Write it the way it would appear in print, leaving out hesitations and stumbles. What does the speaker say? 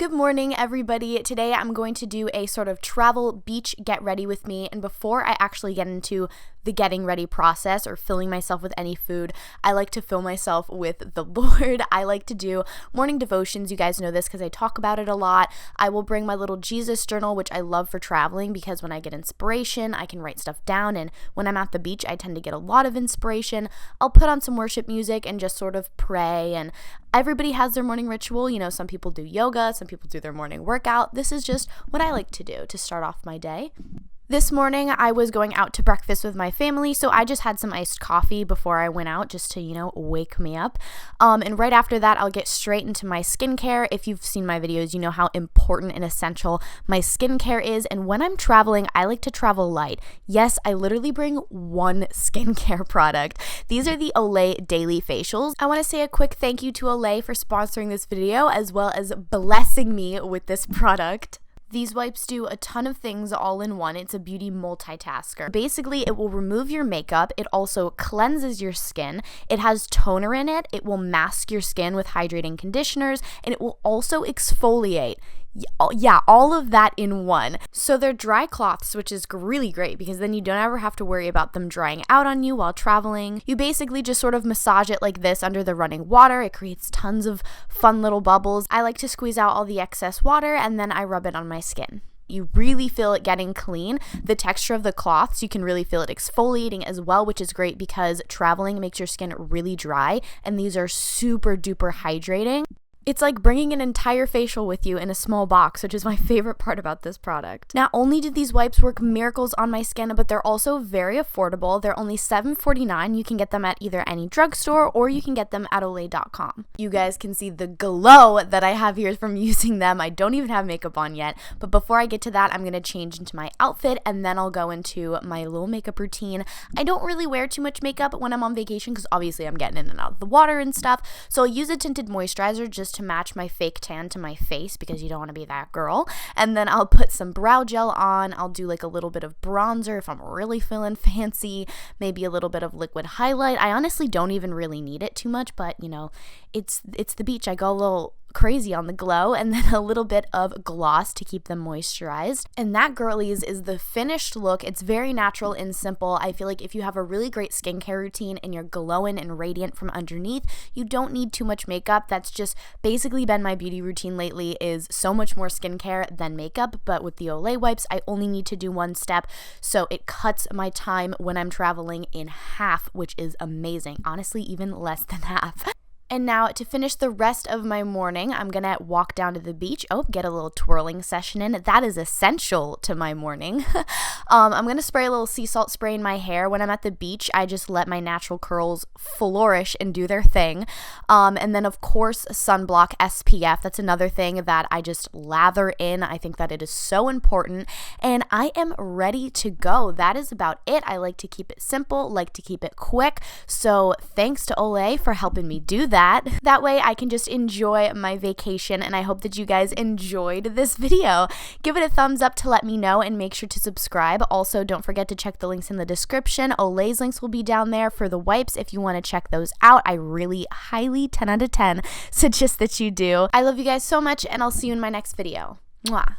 Good morning, everybody. Today I'm going to do a sort of travel beach get ready with me, and before I actually get into the getting ready process or filling myself with any food, I like to fill myself with the Lord. I like to do morning devotions. You guys know this because I talk about it a lot. I will bring my little Jesus journal, which I love for traveling because when I get inspiration, I can write stuff down, and when I'm at the beach, I tend to get a lot of inspiration. I'll put on some worship music and just sort of pray, and everybody has their morning ritual. You know, some people do yoga, some people do their morning workout. This is just what I like to do to start off my day. This morning, I was going out to breakfast with my family, so I just had some iced coffee before I went out just to, wake me up. And right after that, I'll get straight into my skincare. If you've seen my videos, you know how important and essential my skincare is. And when I'm traveling, I like to travel light. Yes, I literally bring one skincare product. These are the Olay Daily Facials. I want to say a quick thank you to Olay for sponsoring this video, as well as blessing me with this product. These wipes do a ton of things all in one. It's a beauty multitasker. Basically, it will remove your makeup. It also cleanses your skin. It has toner in it. It will mask your skin with hydrating conditioners, and it will also exfoliate. Yeah, all of that in one. So they're dry cloths, which is really great because then you don't ever have to worry about them drying out on you while traveling. You basically just sort of massage it like this under the running water. It creates tons of fun little bubbles. I like to squeeze out all the excess water and then I rub it on my skin. You really feel it getting clean. The texture of the cloths, you can really feel it exfoliating as well, which is great because traveling makes your skin really dry, and these are super duper hydrating. It's like bringing an entire facial with you in a small box, which is my favorite part about this product. Not only do these wipes work miracles on my skin, but they're also very affordable. They're only $7.49. You can get them at either any drugstore or you can get them at Olay.com. You guys can see the glow that I have here from using them. I don't even have makeup on yet, but before I get to that, I'm going to change into my outfit and then I'll go into my little makeup routine. I don't really wear too much makeup when I'm on vacation because obviously I'm getting in and out of the water and stuff, so I'll use a tinted moisturizer just to match my fake tan to my face because you don't want to be that girl. And then I'll put some brow gel on. I'll do like a little bit of bronzer if I'm really feeling fancy, maybe a little bit of liquid highlight. I honestly don't even really need it too much, but it's the beach. I go a little crazy on the glow, and then a little bit of gloss to keep them moisturized. And that, girlies, is the finished look. It's very natural and simple. I feel like if you have a really great skincare routine and you're glowing and radiant from underneath, you don't need too much makeup. That's just basically been my beauty routine lately, is so much more skincare than makeup. But with the Olay wipes, I only need to do one step, so it cuts my time when I'm traveling in half, which is amazing. Honestly, even less than half. And now to finish the rest of my morning, I'm going to walk down to the beach. Oh, get a little twirling session in. That is essential to my morning. I'm going to spray a little sea salt spray in my hair. When I'm at the beach, I just let my natural curls flourish and do their thing. And then, of course, sunblock, SPF. That's another thing that I just lather in. I think that it is so important. And I am ready to go. That is about it. I like to keep it simple, like to keep it quick. So thanks to Olay for helping me do that. That way I can just enjoy my vacation, and I hope that you guys enjoyed this video. Give it a thumbs up to let me know and make sure to subscribe. Also, don't forget to check the links in the description. Olay's links will be down there for the wipes if you want to check those out. I really highly 10 out of 10 suggest that you do. I love you guys so much, and I'll see you in my next video. Mwah.